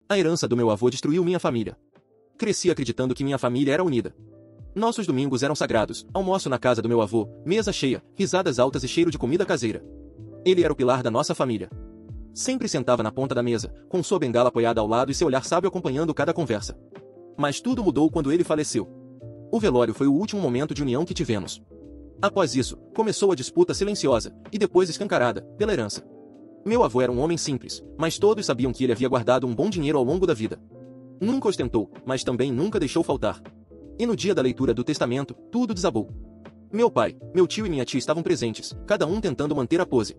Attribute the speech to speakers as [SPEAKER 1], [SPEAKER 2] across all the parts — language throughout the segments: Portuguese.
[SPEAKER 1] A herança do meu avô destruiu minha família. Cresci acreditando que minha família era unida. Nossos domingos eram sagrados, almoço na casa do meu avô, mesa cheia, risadas altas e cheiro de comida caseira. Ele era o pilar da nossa família. Sempre sentava na ponta da mesa, com sua bengala apoiada ao lado e seu olhar sábio acompanhando cada conversa. Mas tudo mudou quando ele faleceu. O velório foi o último momento de união que tivemos. Após isso, começou a disputa silenciosa, e depois escancarada, pela herança. Meu avô era um homem simples, mas todos sabiam que ele havia guardado um bom dinheiro ao longo da vida. Nunca ostentou, mas também nunca deixou faltar. E no dia da leitura do testamento, tudo desabou. Meu pai, meu tio e minha tia estavam presentes, cada um tentando manter a pose.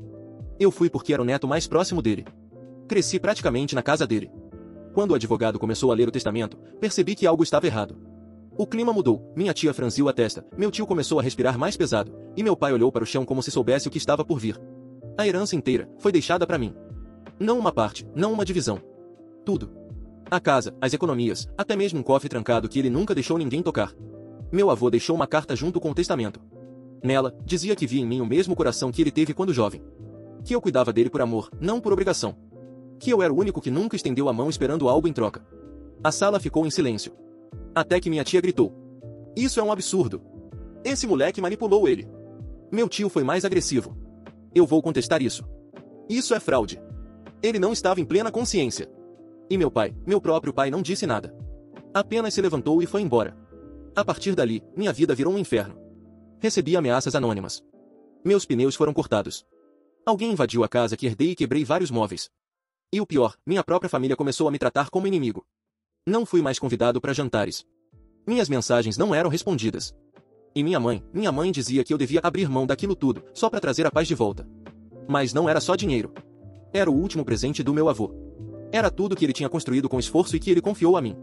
[SPEAKER 1] Eu fui porque era o neto mais próximo dele. Cresci praticamente na casa dele. Quando o advogado começou a ler o testamento, percebi que algo estava errado. O clima mudou, minha tia franziu a testa, meu tio começou a respirar mais pesado, e meu pai olhou para o chão como se soubesse o que estava por vir. A herança inteira foi deixada para mim. Não uma parte, não uma divisão. Tudo. A casa, as economias, até mesmo um cofre trancado que ele nunca deixou ninguém tocar. Meu avô deixou uma carta junto com o testamento. Nela, dizia que via em mim o mesmo coração que ele teve quando jovem. Que eu cuidava dele por amor, não por obrigação. Que eu era o único que nunca estendeu a mão esperando algo em troca. A sala ficou em silêncio. Até que minha tia gritou. Isso é um absurdo. Esse moleque manipulou ele. Meu tio foi mais agressivo. Eu vou contestar isso. Isso é fraude. Ele não estava em plena consciência. E meu pai, meu próprio pai, não disse nada. Apenas se levantou e foi embora. A partir dali, minha vida virou um inferno. Recebi ameaças anônimas. Meus pneus foram cortados. Alguém invadiu a casa que herdei e quebrei vários móveis. E o pior, minha própria família começou a me tratar como inimigo. Não fui mais convidado para jantares. Minhas mensagens não eram respondidas. E minha mãe dizia que eu devia abrir mão daquilo tudo, só para trazer a paz de volta. Mas não era só dinheiro. Era o último presente do meu avô. Era tudo que ele tinha construído com esforço e que ele confiou a mim.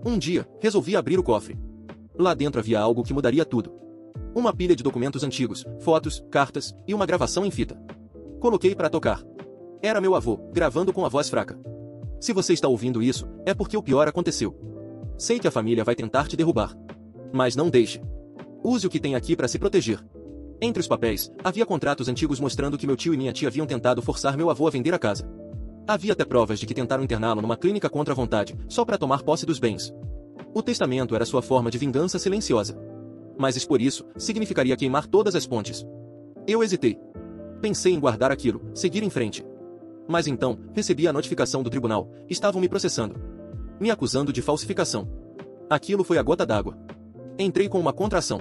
[SPEAKER 1] Um dia, resolvi abrir o cofre. Lá dentro havia algo que mudaria tudo. Uma pilha de documentos antigos, fotos, cartas e uma gravação em fita. Coloquei para tocar. Era meu avô, gravando com a voz fraca. Se você está ouvindo isso, é porque o pior aconteceu. Sei que a família vai tentar te derrubar. Mas não deixe. Use o que tem aqui para se proteger. Entre os papéis, havia contratos antigos mostrando que meu tio e minha tia haviam tentado forçar meu avô a vender a casa. Havia até provas de que tentaram interná-lo numa clínica contra a vontade, só para tomar posse dos bens. O testamento era sua forma de vingança silenciosa. Mas expor isso significaria queimar todas as pontes. Eu hesitei. Pensei em guardar aquilo, seguir em frente. Mas então, recebi a notificação do tribunal. Estavam me processando. Me acusando de falsificação. Aquilo foi a gota d'água. Entrei com uma contração.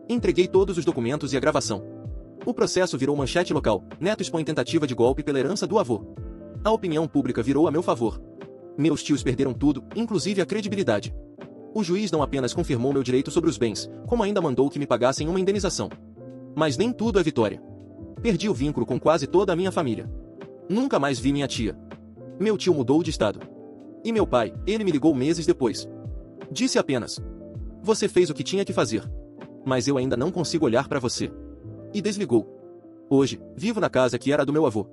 [SPEAKER 1] Entreguei todos os documentos e a gravação. O processo virou manchete local. Neto expõe tentativa de golpe pela herança do avô. A opinião pública virou a meu favor. Meus tios perderam tudo, inclusive a credibilidade. O juiz não apenas confirmou meu direito sobre os bens, como ainda mandou que me pagassem uma indenização. Mas nem tudo é vitória. Perdi o vínculo com quase toda a minha família. Nunca mais vi minha tia. Meu tio mudou de estado. E meu pai, ele me ligou meses depois. Disse apenas: você fez o que tinha que fazer. Mas eu ainda não consigo olhar para você. E desligou. Hoje, vivo na casa que era do meu avô.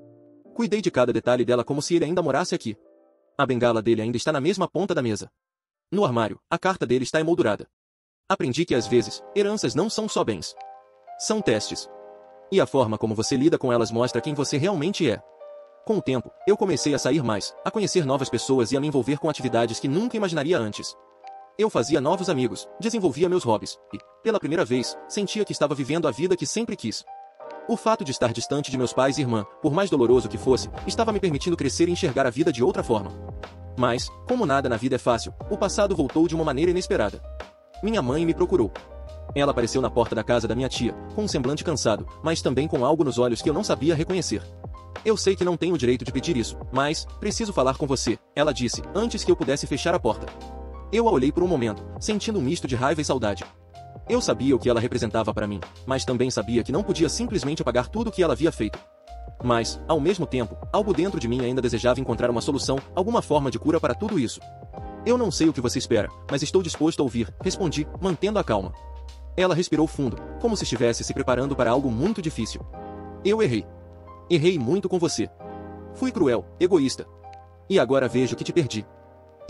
[SPEAKER 1] Cuidei de cada detalhe dela como se ele ainda morasse aqui. A bengala dele ainda está na mesma ponta da mesa. No armário, a carta dele está emoldurada. Aprendi que às vezes, heranças não são só bens. São testes. E a forma como você lida com elas mostra quem você realmente é. Com o tempo, eu comecei a sair mais, a conhecer novas pessoas e a me envolver com atividades que nunca imaginaria antes. Eu fazia novos amigos, desenvolvia meus hobbies, e, pela primeira vez, sentia que estava vivendo a vida que sempre quis. O fato de estar distante de meus pais e irmã, por mais doloroso que fosse, estava me permitindo crescer e enxergar a vida de outra forma. Mas, como nada na vida é fácil, o passado voltou de uma maneira inesperada. Minha mãe me procurou. Ela apareceu na porta da casa da minha tia, com um semblante cansado, mas também com algo nos olhos que eu não sabia reconhecer. Eu sei que não tenho o direito de pedir isso, mas preciso falar com você, ela disse, antes que eu pudesse fechar a porta. Eu a olhei por um momento, sentindo um misto de raiva e saudade. Eu sabia o que ela representava para mim, mas também sabia que não podia simplesmente apagar tudo o que ela havia feito. Mas, ao mesmo tempo, algo dentro de mim ainda desejava encontrar uma solução, alguma forma de cura para tudo isso. Eu não sei o que você espera, mas estou disposto a ouvir, respondi, mantendo a calma. Ela respirou fundo, como se estivesse se preparando para algo muito difícil. Eu errei. Errei muito com você. Fui cruel, egoísta. E agora vejo que te perdi.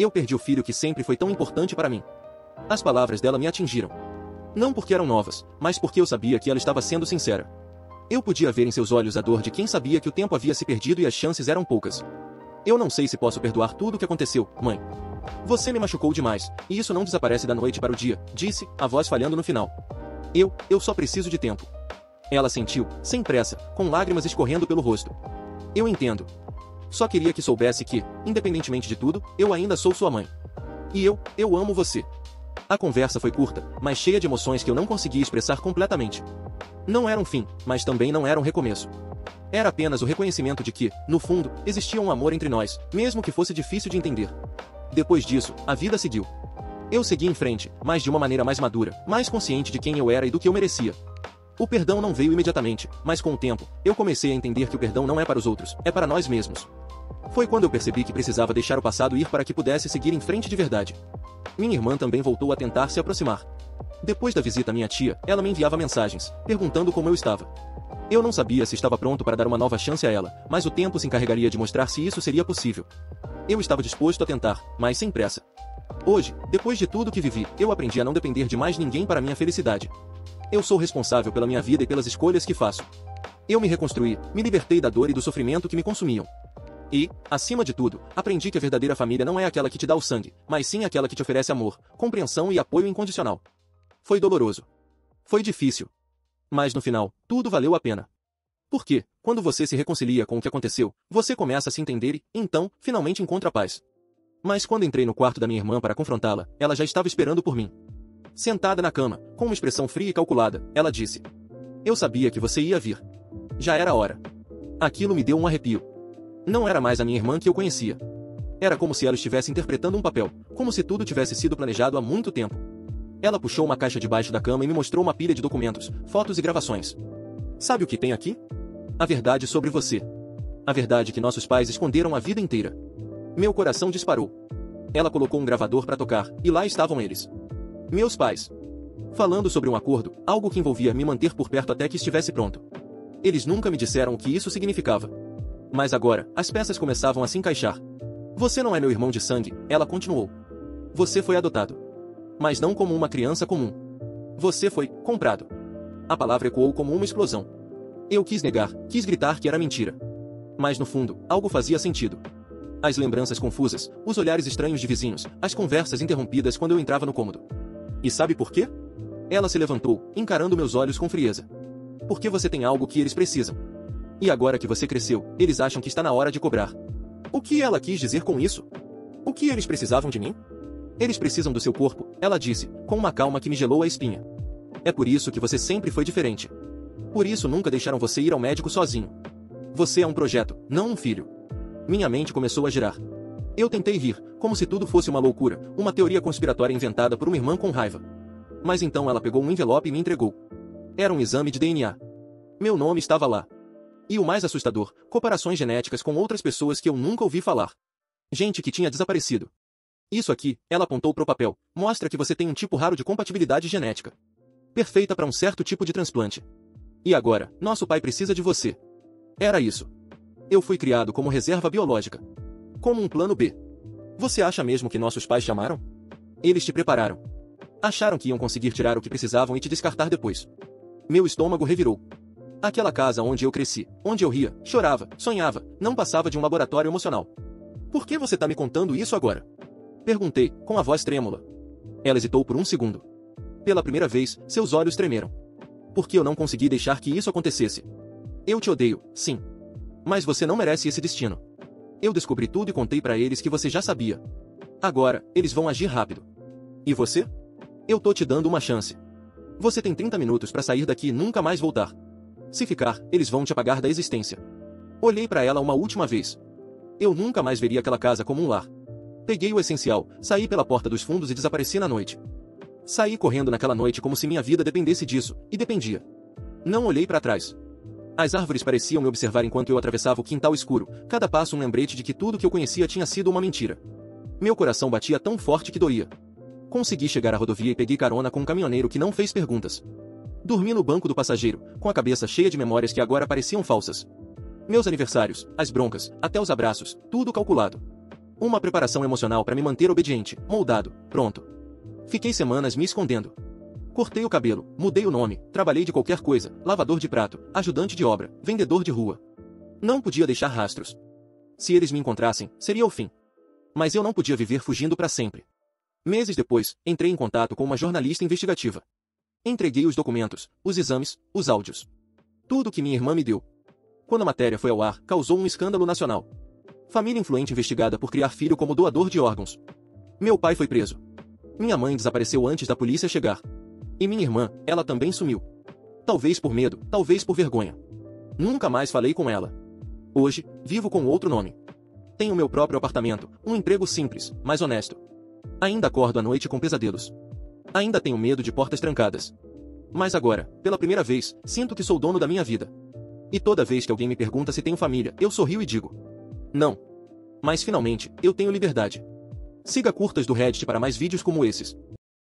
[SPEAKER 1] Eu perdi o filho que sempre foi tão importante para mim. As palavras dela me atingiram. Não porque eram novas, mas porque eu sabia que ela estava sendo sincera. Eu podia ver em seus olhos a dor de quem sabia que o tempo havia se perdido e as chances eram poucas. Eu não sei se posso perdoar tudo o que aconteceu, mãe. Você me machucou demais, e isso não desaparece da noite para o dia, disse, a voz falhando no final. Eu só preciso de tempo. Ela sentiu, sem pressa, com lágrimas escorrendo pelo rosto. Eu entendo. Só queria que soubesse que, independentemente de tudo, eu ainda sou sua mãe. E eu amo você. A conversa foi curta, mas cheia de emoções que eu não conseguia expressar completamente. Não era um fim, mas também não era um recomeço. Era apenas o reconhecimento de que, no fundo, existia um amor entre nós, mesmo que fosse difícil de entender. Depois disso, a vida seguiu. Eu segui em frente, mas de uma maneira mais madura, mais consciente de quem eu era e do que eu merecia. O perdão não veio imediatamente, mas com o tempo, eu comecei a entender que o perdão não é para os outros, é para nós mesmos. Foi quando eu percebi que precisava deixar o passado ir para que pudesse seguir em frente de verdade. Minha irmã também voltou a tentar se aproximar. Depois da visita à minha tia, ela me enviava mensagens, perguntando como eu estava. Eu não sabia se estava pronto para dar uma nova chance a ela, mas o tempo se encarregaria de mostrar se isso seria possível. Eu estava disposto a tentar, mas sem pressa. Hoje, depois de tudo que vivi, eu aprendi a não depender de mais ninguém para minha felicidade. Eu sou responsável pela minha vida e pelas escolhas que faço. Eu me reconstruí, me libertei da dor e do sofrimento que me consumiam. E, acima de tudo, aprendi que a verdadeira família não é aquela que te dá o sangue, mas sim aquela que te oferece amor, compreensão e apoio incondicional. Foi doloroso. Foi difícil. Mas no final, tudo valeu a pena. Porque, quando você se reconcilia com o que aconteceu, você começa a se entender e, então, finalmente encontra paz. Mas quando entrei no quarto da minha irmã para confrontá-la, ela já estava esperando por mim. Sentada na cama, com uma expressão fria e calculada, ela disse: "Eu sabia que você ia vir. Já era hora." Aquilo me deu um arrepio. Não era mais a minha irmã que eu conhecia. Era como se ela estivesse interpretando um papel, como se tudo tivesse sido planejado há muito tempo. Ela puxou uma caixa debaixo da cama e me mostrou uma pilha de documentos, fotos e gravações. "Sabe o que tem aqui? A verdade sobre você. A verdade que nossos pais esconderam a vida inteira." Meu coração disparou. Ela colocou um gravador para tocar, e lá estavam eles. Meus pais. Falando sobre um acordo, algo que envolvia me manter por perto até que estivesse pronto. Eles nunca me disseram o que isso significava. Mas agora, as peças começavam a se encaixar. "Você não é meu irmão de sangue," ela continuou. "Você foi adotado. Mas não como uma criança comum. Você foi comprado." A palavra ecoou como uma explosão. Eu quis negar, quis gritar que era mentira. Mas no fundo, algo fazia sentido. As lembranças confusas, os olhares estranhos de vizinhos, as conversas interrompidas quando eu entrava no cômodo. E sabe por quê? Ela se levantou, encarando meus olhos com frieza. "Porque você tem algo que eles precisam. E agora que você cresceu, eles acham que está na hora de cobrar." O que ela quis dizer com isso? O que eles precisavam de mim? "Eles precisam do seu corpo," ela disse, com uma calma que me gelou a espinha. "É por isso que você sempre foi diferente. Por isso nunca deixaram você ir ao médico sozinho. Você é um projeto, não um filho." Minha mente começou a girar. Eu tentei rir, como se tudo fosse uma loucura, uma teoria conspiratória inventada por uma irmã com raiva. Mas então ela pegou um envelope e me entregou. Era um exame de DNA. Meu nome estava lá. E o mais assustador, comparações genéticas com outras pessoas que eu nunca ouvi falar. Gente que tinha desaparecido. "Isso aqui," ela apontou para o papel, "mostra que você tem um tipo raro de compatibilidade genética. Perfeita para um certo tipo de transplante. E agora, nosso pai precisa de você." Era isso. Eu fui criado como reserva biológica. Como um plano B. Você acha mesmo que nossos pais te amaram? Eles te prepararam. Acharam que iam conseguir tirar o que precisavam e te descartar depois. Meu estômago revirou. Aquela casa onde eu cresci, onde eu ria, chorava, sonhava, não passava de um laboratório emocional. "Por que você está me contando isso agora?" Perguntei, com a voz trêmula. Ela hesitou por um segundo. Pela primeira vez, seus olhos tremeram. "Porque eu não consegui deixar que isso acontecesse. Eu te odeio, sim. Mas você não merece esse destino. Eu descobri tudo e contei para eles que você já sabia. Agora, eles vão agir rápido. E você? Eu tô te dando uma chance. Você tem 30 minutos para sair daqui e nunca mais voltar. Se ficar, eles vão te apagar da existência." Olhei para ela uma última vez. Eu nunca mais veria aquela casa como um lar. Peguei o essencial, saí pela porta dos fundos e desapareci na noite. Saí correndo naquela noite como se minha vida dependesse disso, e dependia. Não olhei para trás. As árvores pareciam me observar enquanto eu atravessava o quintal escuro, cada passo um lembrete de que tudo que eu conhecia tinha sido uma mentira. Meu coração batia tão forte que doía. Consegui chegar à rodovia e peguei carona com um caminhoneiro que não fez perguntas. Dormi no banco do passageiro, com a cabeça cheia de memórias que agora pareciam falsas. Meus aniversários, as broncas, até os abraços, tudo calculado. Uma preparação emocional para me manter obediente, moldado, pronto. Fiquei semanas me escondendo. Cortei o cabelo, mudei o nome, trabalhei de qualquer coisa, lavador de prato, ajudante de obra, vendedor de rua. Não podia deixar rastros. Se eles me encontrassem, seria o fim. Mas eu não podia viver fugindo para sempre. Meses depois, entrei em contato com uma jornalista investigativa. Entreguei os documentos, os exames, os áudios. Tudo o que minha irmã me deu. Quando a matéria foi ao ar, causou um escândalo nacional. Família influente investigada por criar filho como doador de órgãos. Meu pai foi preso. Minha mãe desapareceu antes da polícia chegar. E minha irmã, ela também sumiu. Talvez por medo, talvez por vergonha. Nunca mais falei com ela. Hoje, vivo com outro nome. Tenho meu próprio apartamento, um emprego simples, mas honesto. Ainda acordo à noite com pesadelos. Ainda tenho medo de portas trancadas. Mas agora, pela primeira vez, sinto que sou dono da minha vida. E toda vez que alguém me pergunta se tenho família, eu sorrio e digo: não. Mas finalmente, eu tenho liberdade. Siga Curtas do Reddit para mais vídeos como esses.